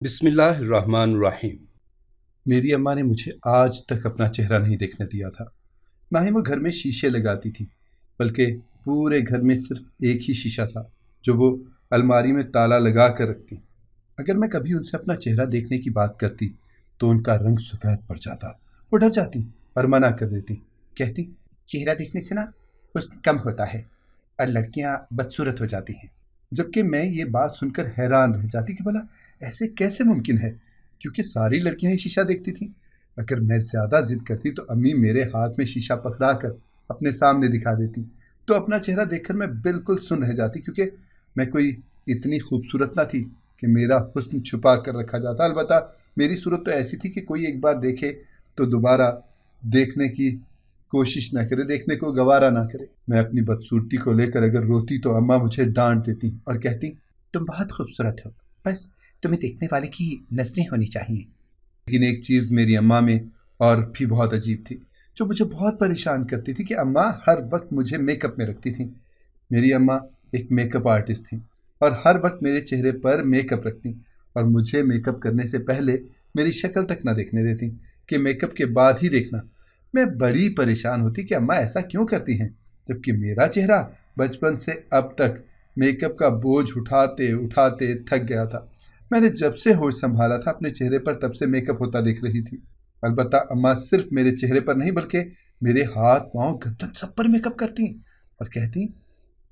بسم اللہ الرحمن الرحیم۔ میری اماں نے مجھے آج تک اپنا چہرہ نہیں دیکھنے دیا تھا۔ نہ ہی وہ گھر میں شیشے لگاتی تھی، بلکہ پورے گھر میں صرف ایک ہی شیشہ تھا جو وہ الماری میں تالا لگا کر رکھتی۔ اگر میں کبھی ان سے اپنا چہرہ دیکھنے کی بات کرتی تو ان کا رنگ سفید پڑ جاتا، وہ ڈر جاتی اور منع کر دیتی، کہتی چہرہ دیکھنے سے نا حسن کم ہوتا ہے اور لڑکیاں بدصورت ہو جاتی ہیں۔ جبکہ میں یہ بات سن کر حیران رہ جاتی کہ بھلا ایسے کیسے ممکن ہے، کیونکہ ساری لڑکیاں ہی شیشہ دیکھتی تھیں۔ اگر میں زیادہ ضد کرتی تو امی میرے ہاتھ میں شیشہ پکڑا کر اپنے سامنے دکھا دیتی، تو اپنا چہرہ دیکھ کر میں بالکل سن رہ جاتی، کیونکہ میں کوئی اتنی خوبصورت نہ تھی کہ میرا حسن چھپا کر رکھا جاتا۔ البتہ میری صورت تو ایسی تھی کہ کوئی ایک بار دیکھے تو دوبارہ دیکھنے کی کوشش نہ کرے، دیکھنے کو گوارا نہ کرے۔ میں اپنی بدصورتی کو لے کر اگر روتی تو اماں مجھے ڈانٹ دیتی اور کہتی تم بہت خوبصورت ہو، بس تمہیں دیکھنے والے کی نظریں ہونی چاہیے۔ لیکن ایک چیز میری اماں میں اور بھی بہت عجیب تھی، جو مجھے بہت پریشان کرتی تھی، کہ اماں ہر وقت مجھے میک اپ میں رکھتی تھیں۔ میری اماں ایک میک اپ آرٹسٹ تھیں اور ہر وقت میرے چہرے پر میک اپ رکھتی اور مجھے میک اپ کرنے سے پہلے میری شکل تک نہ دیکھنے دیتی کہ میک اپ کے بعد ہی دیکھنا۔ میں بڑی پریشان ہوتی کہ اماں ایسا کیوں کرتی ہیں، جبکہ میرا چہرہ بچپن سے اب تک میک اپ کا بوجھ اٹھاتے اٹھاتے تھک گیا تھا۔ میں نے جب سے ہوش سنبھالا تھا اپنے چہرے پر تب سے میک اپ ہوتا دیکھ رہی تھی۔ البتہ اماں صرف میرے چہرے پر نہیں بلکہ میرے ہاتھ پاؤں گردن سب پر میک اپ کرتی اور کہتی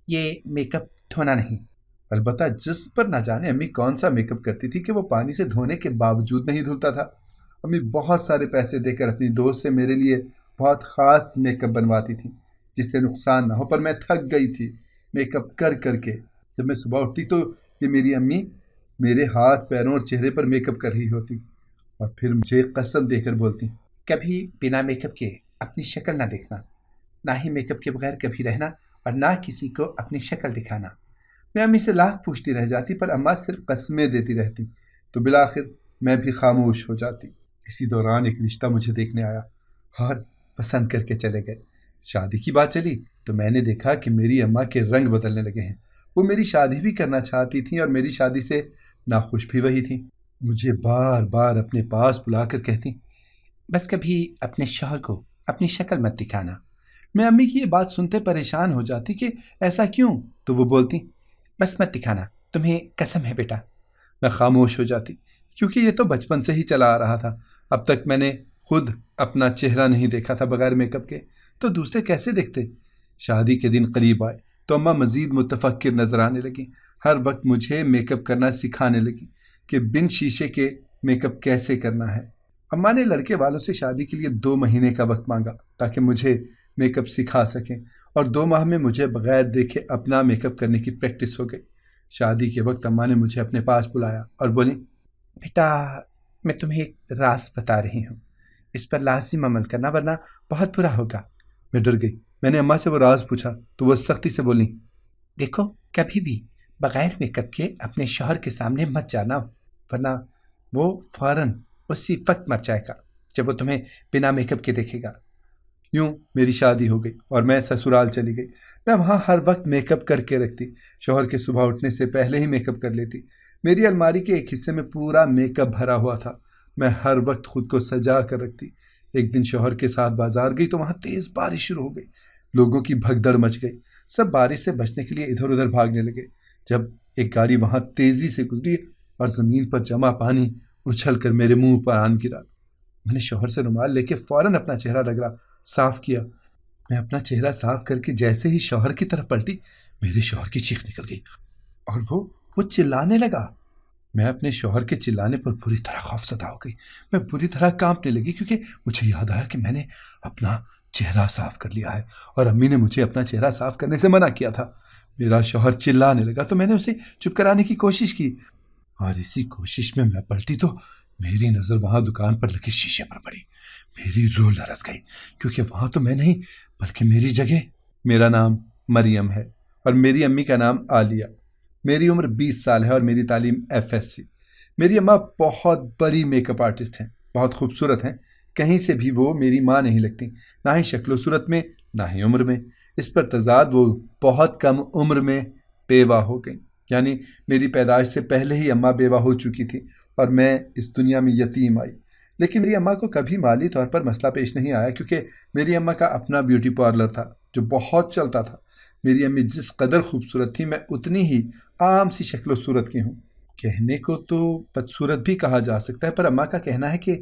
یہ میک اپ دھونا نہیں۔ البتہ جس پر نہ جانے امی کون سا میک اپ کرتی تھی کہ وہ پانی سے دھونے کے باوجود نہیں دھلتا تھا۔ امی بہت سارے پیسے دے کر اپنی دوست سے میرے لیے بہت خاص میک اپ بنواتی تھی جس سے نقصان نہ ہو، پر میں تھک گئی تھی میک اپ کر کر کے۔ جب میں صبح اٹھتی تو یہ میری امی میرے ہاتھ پیروں اور چہرے پر میک اپ کر رہی ہوتی اور پھر مجھے قسم دے کر بولتی کبھی بنا میک اپ کے اپنی شکل نہ دیکھنا، نہ ہی میک اپ کے بغیر کبھی رہنا اور نہ کسی کو اپنی شکل دکھانا۔ میں امی سے لاکھ پوچھتی رہ جاتی پر اماں صرف قسمیں دیتی رہتی، تو بالآخر میں بھی خاموش ہو جاتی۔ اسی دوران ایک رشتہ مجھے دیکھنے آیا اور پسند کر کے چلے گئے۔ شادی کی بات چلی تو میں نے دیکھا کہ میری اماں کے رنگ بدلنے لگے ہیں۔ وہ میری شادی بھی کرنا چاہتی تھیں اور میری شادی سے ناخوش بھی وہی تھیں۔ مجھے بار بار اپنے پاس بلا کر کہتی بس کبھی اپنے شوہر کو اپنی شکل مت دکھانا۔ میں امی کی یہ بات سنتے پریشان ہو جاتی کہ ایسا کیوں، تو وہ بولتی بس مت دکھانا، تمہیں قسم ہے بیٹا۔ میں خاموش ہو جاتی کیونکہ یہ تو بچپن سے ہی چلا آ رہا تھا۔ اب تک میں نے خود اپنا چہرہ نہیں دیکھا تھا بغیر میک اپ کے، تو دوسرے کیسے دیکھتے؟ شادی کے دن قریب آئے تو اماں مزید متفکر نظر آنے لگیں۔ ہر وقت مجھے میک اپ کرنا سکھانے لگی کہ بن شیشے کے میک اپ کیسے کرنا ہے۔ اماں نے لڑکے والوں سے شادی کے لیے 2 مہینے کا وقت مانگا تاکہ مجھے میک اپ سکھا سکیں، اور 2 ماہ میں مجھے بغیر دیکھے اپنا میک اپ کرنے کی پریکٹس ہو گئی۔ شادی کے وقت اماں نے مجھے اپنے پاس بلایا اور بولی بیٹا میں تمہیں ایک راز بتا رہی ہوں، اس پر لازم عمل کرنا ورنہ بہت برا ہوگا۔ میں ڈر گئی۔ میں نے اماں سے وہ راز پوچھا تو وہ سختی سے بولی دیکھو کبھی بھی بغیر میک اپ کے اپنے شوہر کے سامنے مت جانا، ورنہ وہ فوراً اسی وقت مر جائے گا جب وہ تمہیں بنا میک اپ کے دیکھے گا۔ یوں میری شادی ہو گئی اور میں سسرال چلی گئی۔ میں وہاں ہر وقت میک اپ کر کے رکھتی، شوہر کے صبح اٹھنے سے پہلے ہی میک اپ کر لیتی۔ میری الماری کے ایک حصے میں پورا میک اپ بھرا ہوا تھا، میں ہر وقت خود کو سجا کر رکھتی۔ ایک دن شوہر کے ساتھ بازار گئی تو وہاں تیز بارش شروع ہو گئی، لوگوں کی بھگدڑ مچ گئی، سب بارش سے بچنے کے لیے ادھر ادھر بھاگنے لگے۔ جب ایک گاڑی وہاں تیزی سے گزری اور زمین پر جمع پانی اچھل کر میرے منہ پر آن گرا، میں نے شوہر سے رومال لے کے فوراً اپنا چہرہ رگڑا، صاف کیا۔ میں اپنا چہرہ صاف کر کے جیسے ہی شوہر کی طرف پلٹی، میرے شوہر کی چیخ نکل گئی اور وہ چلانے لگا۔ میں اپنے شوہر کے چلانے پر بری طرح خوفزدہ ہو گئی، میں بری طرح کانپنے لگی کیونکہ مجھے یاد آیا کہ میں نے اپنا چہرہ صاف کر لیا ہے اور امی نے مجھے اپنا چہرہ صاف کرنے سے منع کیا تھا۔ میرا شوہر چلانے لگا تو میں نے اسے چپ کرانے کی کوشش کی، اور اسی کوشش میں پلٹی تو میری نظر وہاں دکان پر لگے شیشے پر پڑی۔ میری روح لرز گئی کیونکہ وہاں تو میں نہیں بلکہ میری جگہ۔ میرا نام مریم ہے اور میری امی کا نام عالیہ۔ میری عمر 20 سال ہے اور میری تعلیم FSC۔ میری اماں بہت بڑی میک اپ آرٹسٹ ہیں، بہت خوبصورت ہیں، کہیں سے بھی وہ میری ماں نہیں لگتی، نہ ہی شکل و صورت میں نہ ہی عمر میں۔ اس پر تضاد وہ بہت کم عمر میں بیوہ ہو گئیں، یعنی میری پیدائش سے پہلے ہی اماں بیوہ ہو چکی تھی اور میں اس دنیا میں یتیم آئی۔ لیکن میری اماں کو کبھی مالی طور پر مسئلہ پیش نہیں آیا، کیونکہ میری اماں کا اپنا بیوٹی پارلر تھا جو بہت چلتا تھا۔ میری امی جس قدر خوبصورت تھی، میں اتنی ہی عام سی شکل و صورت کی ہوں۔ کہنے کو تو بدصورت بھی کہا جا سکتا ہے، پر اماں کا کہنا ہے کہ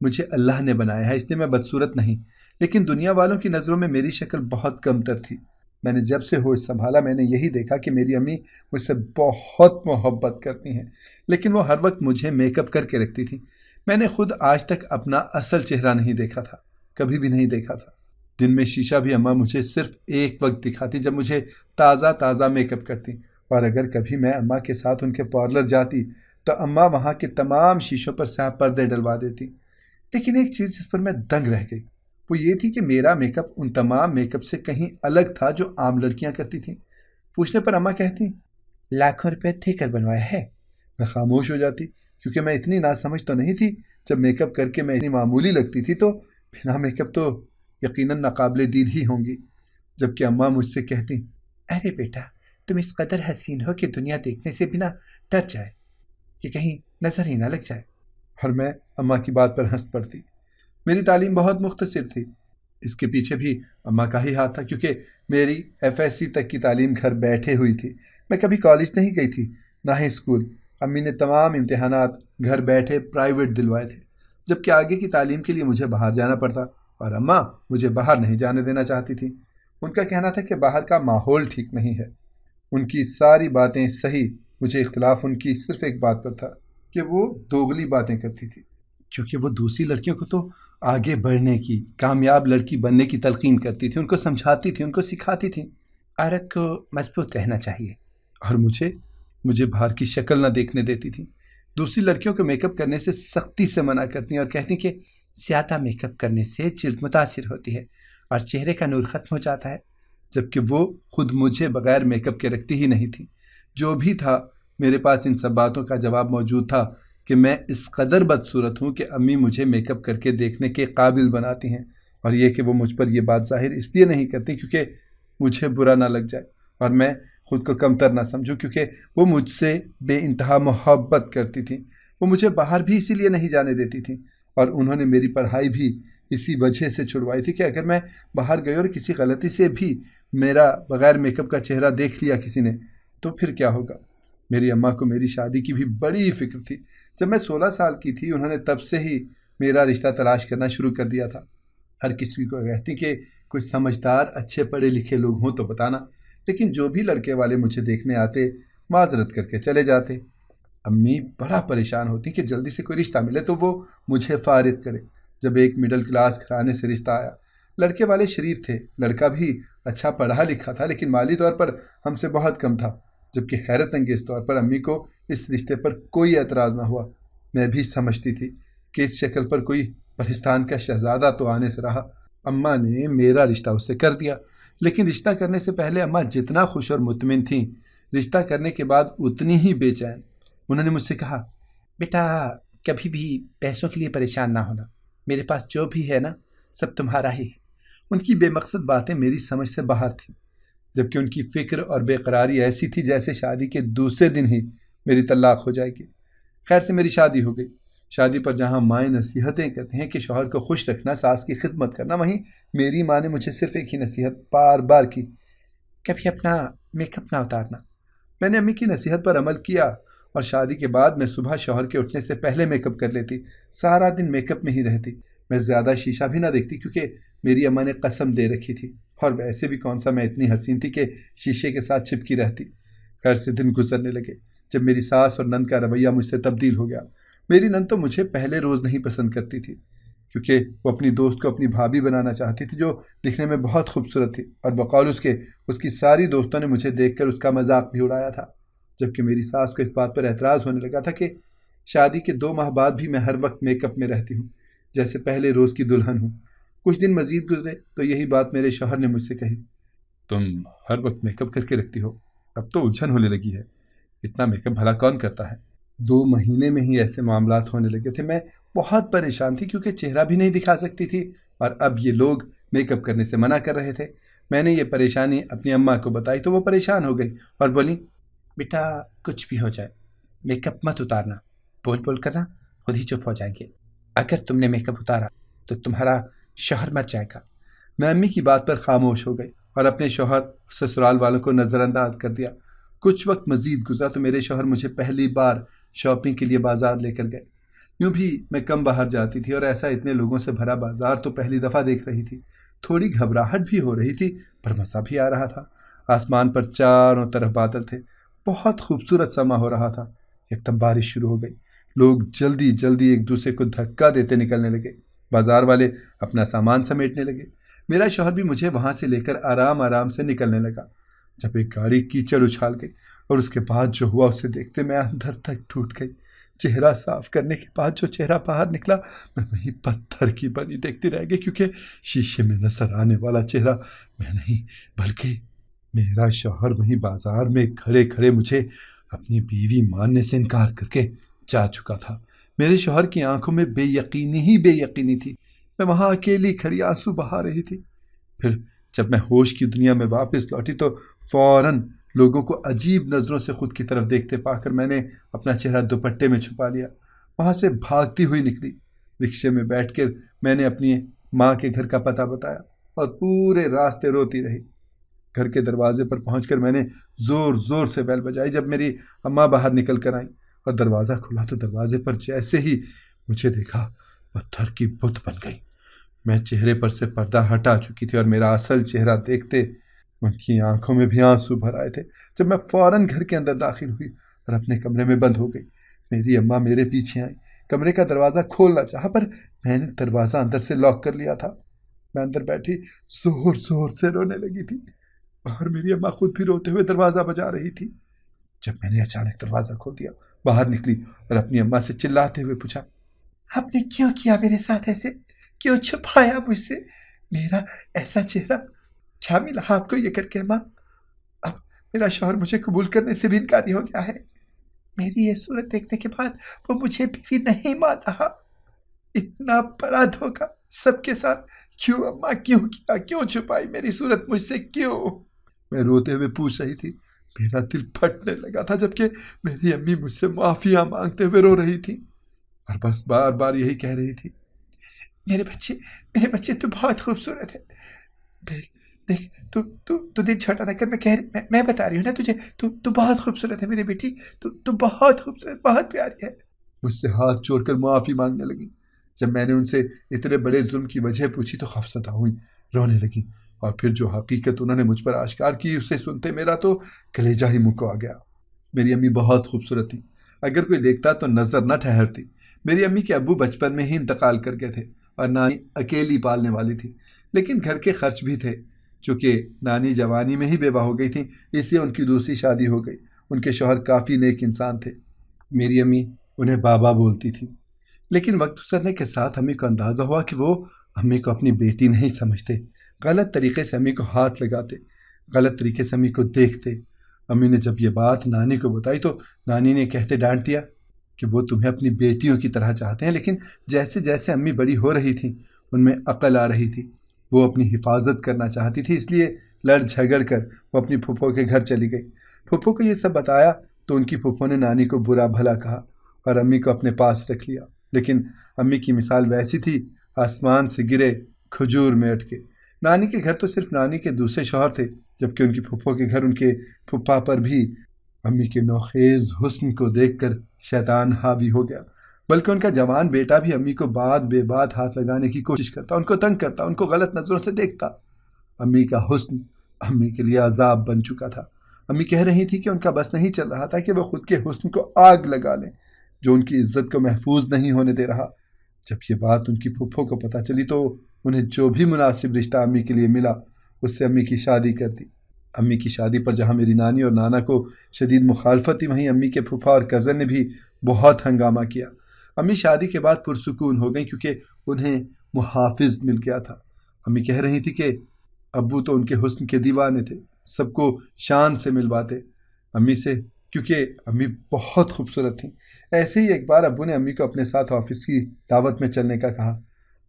مجھے اللہ نے بنایا ہے، اس لیے میں بدصورت نہیں۔ لیکن دنیا والوں کی نظروں میں میری شکل بہت کم تر تھی۔ میں نے جب سے ہوش سنبھالا میں نے یہی دیکھا کہ میری امی مجھ سے بہت محبت کرتی ہیں، لیکن وہ ہر وقت مجھے میک اپ کر کے رکھتی تھیں۔ میں نے خود آج تک اپنا اصل چہرہ نہیں دیکھا تھا، کبھی بھی نہیں دیکھا تھا۔ دن میں شیشہ بھی اماں مجھے صرف ایک وقت دکھاتی جب مجھے تازہ تازہ میک اپ کرتی، اور اگر کبھی میں اماں کے ساتھ ان کے پارلر جاتی تو اماں وہاں کے تمام شیشوں پر سیاہ پردے ڈلوا دیتی۔ لیکن ایک چیز جس پر میں دنگ رہ گئی وہ یہ تھی کہ میرا میک اپ ان تمام میک اپ سے کہیں الگ تھا جو عام لڑکیاں کرتی تھیں۔ پوچھنے پر اماں کہتی، لاکھوں روپے دے کر بنوایا ہے۔ میں خاموش ہو جاتی، کیونکہ میں اتنی ناسمجھ تو نہیں تھی۔ جب میک اپ کر کے میں اتنی معمولی لگتی تھی تو بنا میک اپ تو یقیناً ناقابل دید ہی ہوں گی۔ جبکہ اماں مجھ سے کہتی، ارے بیٹا تم اس قدر حسین ہو کہ دنیا دیکھنے سے بنا ڈر جائے کہ کہیں نظر ہی نہ لگ جائے۔ اور میں اماں کی بات پر ہنس پڑتی۔ میری تعلیم بہت مختصر تھی، اس کے پیچھے بھی اماں کا ہی ہاتھ تھا، کیونکہ میری FSC تک کی تعلیم گھر بیٹھے ہوئی تھی۔ میں کبھی کالج نہیں گئی تھی، نہ ہی اسکول۔ امی نے تمام امتحانات گھر بیٹھے پرائیویٹ دلوائے تھے، جبکہ آگے کی تعلیم کے لیے مجھے باہر جانا پڑتا، اور اماں مجھے باہر نہیں جانے دینا چاہتی تھی۔ ان کا کہنا تھا کہ باہر کا ماحول ٹھیک نہیں ہے۔ ان کی ساری باتیں صحیح، مجھے اختلاف ان کی صرف ایک بات پر تھا کہ وہ دوغلی باتیں کرتی تھی، کیونکہ وہ دوسری لڑکیوں کو تو آگے بڑھنے کی، کامیاب لڑکی بننے کی تلقین کرتی تھی، ان کو سمجھاتی تھی، ان کو سکھاتی تھی عورت کو مضبوط رہنا چاہیے، اور مجھے باہر کی شکل نہ دیکھنے دیتی تھی۔ دوسری لڑکیوں کو میک اپ کرنے سے سختی سے منع کرتی اور کہتی کہ زیادہ میک اپ کرنے سے جلد متاثر ہوتی ہے اور چہرے کا نور ختم ہو جاتا ہے، جبکہ وہ خود مجھے بغیر میک اپ کے رکھتی ہی نہیں تھی۔ جو بھی تھا، میرے پاس ان سب باتوں کا جواب موجود تھا کہ میں اس قدر بدصورت ہوں کہ امی مجھے میک اپ کر کے دیکھنے کے قابل بناتی ہیں، اور یہ کہ وہ مجھ پر یہ بات ظاہر اس لیے نہیں کرتی کیونکہ مجھے برا نہ لگ جائے اور میں خود کو کمتر نہ سمجھوں، کیونکہ وہ مجھ سے بے انتہا محبت کرتی تھیں۔ وہ مجھے باہر بھی اسی لیے نہیں جانے دیتی تھیں، اور انہوں نے میری پڑھائی بھی اسی وجہ سے چھڑوائی تھی کہ اگر میں باہر گئی اور کسی غلطی سے بھی میرا بغیر میک اپ کا چہرہ دیکھ لیا کسی نے تو پھر کیا ہوگا۔ میری اماں کو میری شادی کی بھی بڑی فکر تھی۔ جب میں 16 سال کی تھی انہوں نے تب سے ہی میرا رشتہ تلاش کرنا شروع کر دیا تھا۔ ہر کسی کو کہتی کہ کچھ سمجھدار اچھے پڑھے لکھے لوگ ہوں تو بتانا، لیکن جو بھی لڑکے والے مجھے دیکھنے آتے معذرت کر کے چلے جاتے۔ امی بڑا پریشان ہوتی کہ جلدی سے کوئی رشتہ ملے تو وہ مجھے فارغ کرے۔ جب ایک مڈل کلاس گھرانے سے رشتہ آیا، لڑکے والے شریف تھے، لڑکا بھی اچھا پڑھا لکھا تھا، لیکن مالی طور پر ہم سے بہت کم تھا، جبکہ حیرت انگیز طور پر امی کو اس رشتے پر کوئی اعتراض نہ ہوا۔ میں بھی سمجھتی تھی کہ اس شکل پر کوئی پاکستان کا شہزادہ تو آنے سے رہا۔ اماں نے میرا رشتہ اس سے کر دیا، لیکن رشتہ کرنے سے پہلے اماں جتنا خوش اور مطمئن تھیں، رشتہ کرنے کے بعد اتنی ہی بے چین۔ انہوں نے مجھ سے کہا، بیٹا کبھی بھی پیسوں کے لیے پریشان نہ ہونا، میرے پاس جو بھی ہے نا سب تمہارا ہی ہے۔ ان کی بے مقصد باتیں میری سمجھ سے باہر تھیں، جبکہ ان کی فکر اور بے قراری ایسی تھی جیسے شادی کے دوسرے دن ہی میری طلاق ہو جائے گی۔ خیر سے میری شادی ہو گئی۔ شادی پر جہاں مائیں نصیحتیں کرتے ہیں کہ شوہر کو خوش رکھنا، ساس کی خدمت کرنا، وہیں میری ماں نے مجھے صرف ایک ہی نصیحت بار بار کی، کبھی اپنا میک اپ نہ اتارنا۔ میں نے امی کی نصیحت پر عمل کیا، اور شادی کے بعد میں صبح شوہر کے اٹھنے سے پہلے میک اپ کر لیتی، سارا دن میک اپ میں ہی رہتی۔ میں زیادہ شیشہ بھی نہ دیکھتی کیونکہ میری اماں نے قسم دے رکھی تھی، اور ویسے بھی کون سا میں اتنی حسین تھی کہ شیشے کے ساتھ چپکی رہتی۔ خیر سے دن گزرنے لگے جب میری ساس اور نند کا رویہ مجھ سے تبدیل ہو گیا۔ میری نند تو مجھے پہلے روز نہیں پسند کرتی تھی، کیونکہ وہ اپنی دوست کو اپنی بھابھی بنانا چاہتی تھی جو دکھنے میں بہت خوبصورت تھی، اور بقول اس کی ساری دوستوں نے مجھے دیکھ کر اس کا مذاق بھی اڑایا تھا۔ جبکہ میری ساس کو اس بات پر اعتراض ہونے لگا تھا کہ شادی کے 2 ماہ بعد بھی میں ہر وقت میک اپ میں رہتی ہوں، جیسے پہلے روز کی دلہن ہوں۔ کچھ دن مزید گزرے تو یہی بات میرے شوہر نے مجھ سے کہی، تم ہر وقت میک اپ کر کے رکھتی ہو، اب تو الجھن ہونے لگی ہے، اتنا میک اپ بھلا کون کرتا ہے۔ 2 مہینے میں ہی ایسے معاملات ہونے لگے تھے۔ میں بہت پریشان تھی کیونکہ چہرہ بھی نہیں دکھا سکتی تھی، اور اب یہ لوگ میک اپ کرنے سے منع کر رہے تھے۔ میں نے یہ پریشانی اپنی اماں کو بتائی تو وہ پریشان ہو گئی اور بولی، بیٹا کچھ بھی ہو جائے میک اپ مت اتارنا، بول بول کر نا خود ہی چپ ہو جائیں گے. اگر تم نے میک اپ اتارا تو تمہارا شوہر مر جائے گا. میں امی کی بات پر خاموش ہو گئی اور اپنے شوہر سسرال والوں کو نظر انداز کر دیا. کچھ وقت مزید گزرا تو میرے شوہر مجھے پہلی بار شاپنگ کے لیے بازار لے کر گئے. یوں بھی میں کم باہر جاتی تھی اور ایسا اتنے لوگوں سے بھرا بازار تو پہلی دفعہ دیکھ رہی تھی. تھوڑی گھبراہٹ بھی ہو رہی تھی پر مزہ بھی آ رہا تھا. آسمان پر چاروں طرف بادل تھے. بہت خوبصورت سما ہو رہا تھا. یکدم بارش شروع ہو گئی. لوگ جلدی جلدی ایک دوسرے کو دھکا دیتے نکلنے لگے. بازار والے اپنا سامان سمیٹنے لگے. میرا شوہر بھی مجھے وہاں سے لے کر آرام آرام سے نکلنے لگا جب ایک گاڑی کیچڑ اچھال گئی اور اس کے بعد جو ہوا اسے دیکھتے میں اندر تک ٹوٹ گئی. چہرہ صاف کرنے کے بعد جو چہرہ باہر نکلا میں وہی پتھر کی بنی دیکھتی رہ گئی کیونکہ شیشے میں نظر آنے والا چہرہ میں نہیں بلکہ میرا شوہر وہیں بازار میں کھڑے کھڑے مجھے اپنی بیوی ماننے سے انکار کر کے جا چکا تھا. میرے شوہر کی آنکھوں میں بے یقینی ہی بے یقینی تھی. میں وہاں اکیلی کھڑی آنسو بہا رہی تھی. پھر جب میں ہوش کی دنیا میں واپس لوٹی تو فوراً لوگوں کو عجیب نظروں سے خود کی طرف دیکھتے پا کر میں نے اپنا چہرہ دوپٹے میں چھپا لیا. وہاں سے بھاگتی ہوئی نکلی. رکشے میں بیٹھ کر میں نے اپنی ماں کے گھر کا پتہ بتایا اور پورے راستے روتی رہی. گھر کے دروازے پر پہنچ کر میں نے زور زور سے بیل بجائی. جب میری اماں باہر نکل کر آئیں اور دروازہ کھلا تو دروازے پر جیسے ہی مجھے دیکھا پتھر کی بت بن گئی. میں چہرے پر سے پردہ ہٹا چکی تھی اور میرا اصل چہرہ دیکھتے ان کی آنکھوں میں بھی آنسو بھر آئے تھے. جب میں فوراً گھر کے اندر داخل ہوئی اور اپنے کمرے میں بند ہو گئی. میری اماں میرے پیچھے آئیں. کمرے کا دروازہ کھولنا چاہا پر میں نے دروازہ اندر سے لاک کر لیا تھا. میں اندر بیٹھی زور زور سے رونے لگی تھی اور میری اماں خود بھی روتے ہوئے دروازہ بجا رہی تھی. جب میں نے اچانک دروازہ کھول دیا باہر نکلی اور اپنی اماں سے چلاتے ہوئے پوچھا آپ نے کیوں کیا میرے ساتھ ایسے؟ کیوں چھپایا مجھ سے میرا ایسا چہرہ؟ کیا ملا آپ کو یہ کر کے ماں؟ اب میرا شوہر مجھے قبول کرنے سے بھی انکاری ہو گیا ہے. میری یہ صورت دیکھنے کے بعد وہ مجھے بیوی نہیں مان رہا. اتنا بڑا دھوکہ سب کے ساتھ کیوں اماں کیوں کیا؟ کیوں چھپائی میری صورت مجھ سے کیوں؟ میں روتے ہوئے پوچھ رہی تھی. میرا دل پھٹنے لگا تھا جبکہ میری امی مجھ سے معافیاں مانگتے ہوئے رو رہی تھی اور بس بار بار یہی کہہ رہی تھی میرے بچے تو بہت خوبصورت ہے. دیکھ تو دل چھوٹا نہ کر. میں بتا رہی ہوں نا تجھے تو بہت خوبصورت ہے میری بیٹی. تو بہت خوبصورت بہت پیاری ہے. مجھ سے ہاتھ جوڑ کر معافی مانگنے لگی. جب میں نے ان سے اتنے بڑے ظلم کی وجہ پوچھی تو خوفزدہ ہوئی رونے لگی اور پھر جو حقیقت انہوں نے مجھ پر آشکار کی اسے سنتے میرا تو کلیجہ ہی منہ کو آ گیا. میری امی بہت خوبصورت تھی. اگر کوئی دیکھتا تو نظر نہ ٹھہرتی. میری امی کے ابو بچپن میں ہی انتقال کر گئے تھے اور نانی اکیلی پالنے والی تھی. لیکن گھر کے خرچ بھی تھے. چونکہ نانی جوانی میں ہی بیوہ ہو گئی تھی اس لیے ان کی دوسری شادی ہو گئی. ان کے شوہر کافی نیک انسان تھے. میری امی انہیں بابا بولتی تھی. لیکن وقت گزرنے کے ساتھ امی کو اندازہ ہوا کہ وہ امی کو اپنی بیٹی نہیں سمجھتے. غلط طریقے سے امی کو ہاتھ لگاتے, غلط طریقے سے امی کو دیکھتے. امی نے جب یہ بات نانی کو بتائی تو نانی نے کہتے ڈانٹ دیا کہ وہ تمہیں اپنی بیٹیوں کی طرح چاہتے ہیں. لیکن جیسے جیسے امی بڑی ہو رہی تھیں ان میں عقل آ رہی تھی. وہ اپنی حفاظت کرنا چاہتی تھی اس لیے لڑ جھگڑ کر وہ اپنی پھوپھو کے گھر چلی گئی. پھوپھو کو یہ سب بتایا تو ان کی پھوپھو نے نانی کو برا بھلا کہا اور امی کو اپنے پاس رکھ لیا. لیکن امی کی مثال ویسی تھی آسمان سے گرے کھجور میں اٹکے. نانی کے گھر تو صرف نانی کے دوسرے شوہر تھے جبکہ ان کی پھوپھو کے گھر ان کے پھوپھا پر بھی امی کے نوخیز حسن کو دیکھ کر شیطان حاوی ہو گیا. بلکہ ان کا جوان بیٹا بھی امی کو بات بے بات ہاتھ لگانے کی کوشش کرتا, ان کو تنگ کرتا, ان کو غلط نظروں سے دیکھتا. امی کا حسن امی کے لیے عذاب بن چکا تھا. امی کہہ رہی تھی کہ ان کا بس نہیں چل رہا تھا کہ وہ خود کے حسن کو آگ لگا لیں جو ان کی عزت کو محفوظ نہیں ہونے دے رہا. جب یہ بات ان کی پھوپھو کو پتہ چلی تو انہیں جو بھی مناسب رشتہ امی کے لیے ملا اس سے امی کی شادی کر دی. امی کی شادی پر جہاں میری نانی اور نانا کو شدید مخالفت تھی وہیں امی کے پھوپھا اور کزن نے بھی بہت ہنگامہ کیا. امی شادی کے بعد پرسکون ہو گئیں کیونکہ انہیں محافظ مل گیا تھا. امی کہہ رہی تھی کہ ابو تو ان کے حسن کے دیوانے تھے, سب کو شان سے ملواتے امی سے کیونکہ امی بہت خوبصورت تھیں. ایسے ہی ایک بار ابو نے امی کو اپنے ساتھ آفس کی دعوت میں چلنے کا کہا.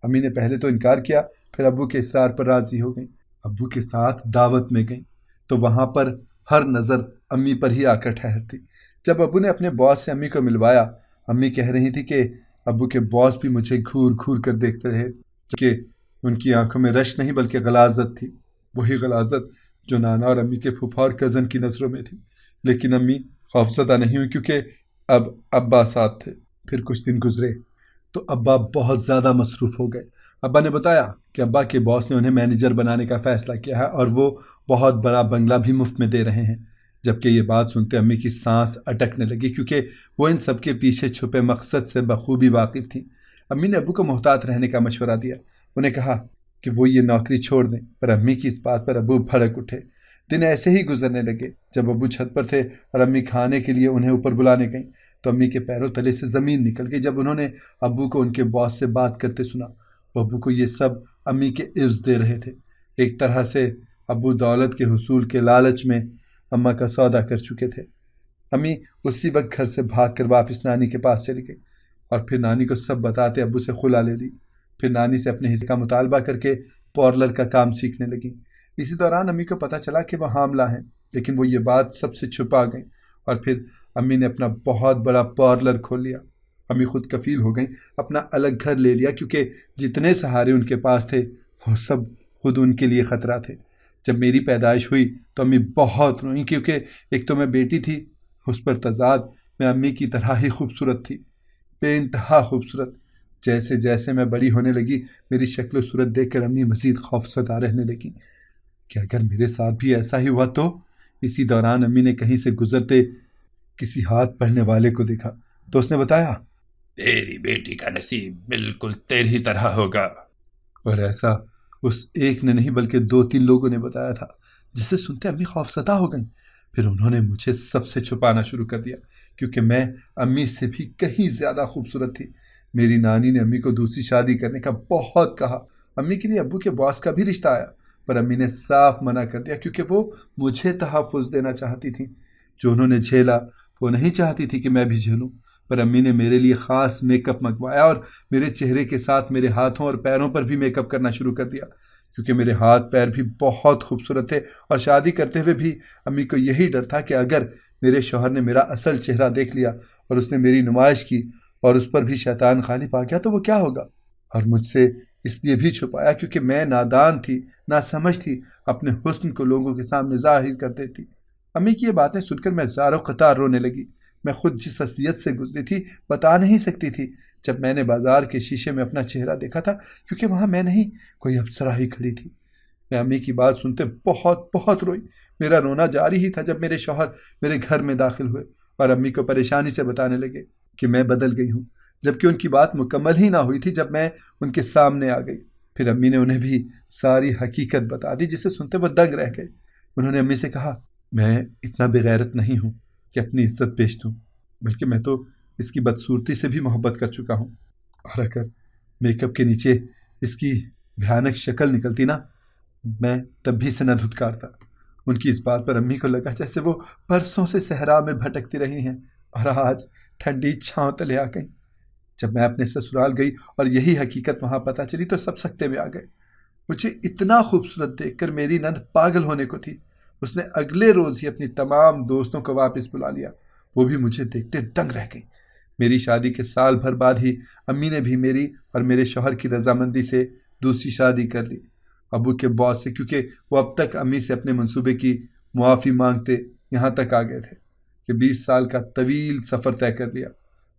امی نے پہلے تو انکار کیا پھر ابو کے اصرار پر راضی ہو گئیں. ابو کے ساتھ دعوت میں گئیں تو وہاں پر ہر نظر امی پر ہی آ کر ٹھہرتی. جب ابو نے اپنے باس سے امی کو ملوایا امی کہہ رہی تھی کہ ابو کے باس بھی مجھے گھور گھور کر دیکھتے رہے، کہ ان کی آنکھوں میں رشک نہیں بلکہ غلاظت تھی، وہی غلاظت جو نانا اور امی کے پھوپھا اور کزن کی نظروں میں تھی۔ لیکن امی خوفزدہ نہیں ہوئی کیونکہ اب ابا ساتھ تھے۔ پھر کچھ دن گزرے تو ابا بہت زیادہ مصروف ہو گئے۔ ابا نے بتایا کہ ابا کے باس نے انہیں مینیجر بنانے کا فیصلہ کیا ہے اور وہ بہت بڑا بنگلہ بھی مفت میں دے رہے ہیں۔ جبکہ یہ بات سنتے امی کی سانس اٹکنے لگی، کیونکہ وہ ان سب کے پیچھے چھپے مقصد سے بخوبی واقف تھیں۔ امی نے ابو کو محتاط رہنے کا مشورہ دیا، انہیں کہا کہ وہ یہ نوکری چھوڑ دیں، پر امی کی اس بات پر ابو بھڑک اٹھے۔ دن ایسے ہی گزرنے لگے۔ جب ابو چھت پر تھے اور امی کھانے کے لیے انہیں اوپر بلانے گئیں تو امی کے پیروں تلے سے زمین نکل گئی جب انہوں نے ابو کو ان کے باس سے بات کرتے سنا۔ وہ ابو کو یہ سب امی کے عوض دے رہے تھے۔ ایک طرح سے ابو دولت کے حصول کے لالچ میں اماں کا سودا کر چکے تھے۔ امی اسی وقت گھر سے بھاگ کر واپس نانی کے پاس چلی گئی اور پھر نانی کو سب بتاتے ابو سے خلا لے لی۔ پھر نانی سے اپنے حصے کا مطالبہ کر کے پارلر کا کام سیکھنے لگیں۔ اسی دوران امی کو پتہ چلا کہ وہ حاملہ ہیں، لیکن وہ یہ بات سب سے چھپا گئیں اور پھر امی نے اپنا بہت بڑا پارلر کھول لیا۔ امی خود کفیل ہو گئیں، اپنا الگ گھر لے لیا، کیونکہ جتنے سہارے ان کے پاس تھے وہ سب خود ان کے لیے خطرہ تھے۔ جب میری پیدائش ہوئی تو امی بہت روئیں، کیونکہ ایک تو میں بیٹی تھی، اس پر تضاد میں امی کی طرح ہی خوبصورت تھی، بے انتہا خوبصورت۔ جیسے جیسے میں بڑی ہونے لگی میری شکل و صورت دیکھ کر امی مزید خوفزدہ رہنے لگیں کہ اگر میرے ساتھ بھی ایسا ہی ہوا تو۔ اسی دوران امی نے کہیں سے گزرتے کسی ہاتھ پڑھنے والے کو دیکھا تو اس نے بتایا، تیری بیٹی کا نصیب بالکل تیری طرح ہوگا۔ اور ایسا اس ایک نے نہیں بلکہ 2-3 لوگوں نے بتایا تھا، جسے سنتے امی خوفزدہ ہو گئیں۔ پھر انہوں نے مجھے سب سے چھپانا شروع کر دیا، کیونکہ میں امی سے بھی کہیں زیادہ خوبصورت تھی۔ میری نانی نے امی کو دوسری شادی کرنے کا بہت کہا۔ امی کے لیے ابو کے باس کا بھی رشتہ آیا، پر امی نے صاف منع کر دیا، کیونکہ وہ مجھے تحفظ دینا چاہتی تھیں۔ جو انہوں نے جھیلا وہ نہیں چاہتی تھی کہ میں بھی جھیلوں۔ پر امی نے میرے لیے خاص میک اپ منگوایا اور میرے چہرے کے ساتھ میرے ہاتھوں اور پیروں پر بھی میک اپ کرنا شروع کر دیا، کیونکہ میرے ہاتھ پیر بھی بہت خوبصورت تھے۔ اور شادی کرتے ہوئے بھی امی کو یہی ڈر تھا کہ اگر میرے شوہر نے میرا اصل چہرہ دیکھ لیا اور اس نے میری نمائش کی اور اس پر بھی شیطان غالب آ گیا تو وہ کیا ہوگا۔ اور مجھ سے اس لیے بھی چھپایا کیونکہ میں نادان تھی، ناسمجھ تھی، اپنے حسن کو لوگوں کے سامنے ظاہر کر دیتی۔ امی کی یہ باتیں سن کر میں زار و قطار رونے لگی۔ میں خود جس حیثیت سے گزری تھی بتا نہیں سکتی تھی۔ جب میں نے بازار کے شیشے میں اپنا چہرہ دیکھا تھا، کیونکہ وہاں میں نہیں کوئی افسرہ ہی کھڑی تھی، میں امی کی بات سنتے بہت روئی۔ میرا رونا جاری ہی تھا جب میرے شوہر میرے گھر میں داخل ہوئے اور امی کو پریشانی سے بتانے لگے کہ میں بدل گئی ہوں، جبکہ ان کی بات مکمل ہی نہ ہوئی تھی جب میں ان کے سامنے آ گئی۔ پھر امی نے انہیں بھی ساری حقیقت بتا دی، جسے سنتے وہ دنگ رہ گئے۔ انہوں نے امی سے کہا، میں اتنا بغیرت نہیں ہوں کہ اپنی عزت بیچ دوں، بلکہ میں تو اس کی بدصورتی سے بھی محبت کر چکا ہوں، اور اگر میک اپ کے نیچے اس کی بھیانک شکل نکلتی نا، میں تب بھی سے نہ دھتکارتا۔ ان کی اس بات پر امی کو لگا جیسے وہ برسوں سے صحرا میں بھٹکتی رہی ہیں اور آج ٹھنڈی چھاؤں تلے آ گئیں۔ جب میں اپنے سسرال گئی اور یہی حقیقت وہاں پتہ چلی تو سب سکتے میں آ گئے۔ مجھے اتنا خوبصورت دیکھ کر میری نند پاگل ہونے کو تھی۔ اس نے اگلے روز ہی اپنی تمام دوستوں کو واپس بلا لیا، وہ بھی مجھے دیکھتے دنگ رہ گئیں۔ میری شادی کے سال بھر بعد ہی امی نے بھی میری اور میرے شوہر کی رضامندی سے دوسری شادی کر لی، ابو کے باس سے، کیونکہ وہ اب تک امی سے اپنے منصوبے کی معافی مانگتے یہاں تک آ گئے تھے کہ 20 سال کا طویل سفر طے کر لیا۔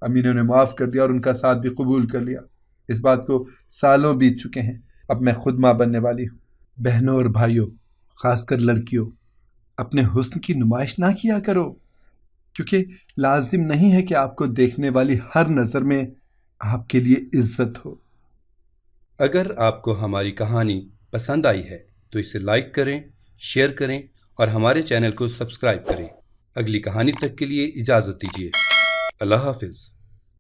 امی نے انہیں معاف کر دیا اور ان کا ساتھ بھی قبول کر لیا۔ اس بات کو سالوں بیت چکے ہیں، اب میں خود ماں بننے والی ہوں۔ بہنوں اور بھائیوں، خاص کر لڑکیوں، اپنے حسن کی نمائش نہ کیا کرو، کیونکہ لازم نہیں ہے کہ آپ کو دیکھنے والی ہر نظر میں آپ کے لیے عزت ہو۔ اگر آپ کو ہماری کہانی پسند آئی ہے تو اسے لائک کریں، شیئر کریں اور ہمارے چینل کو سبسکرائب کریں۔ اگلی کہانی تک کے لیے اجازت دیجیے۔ اللہ حافظ۔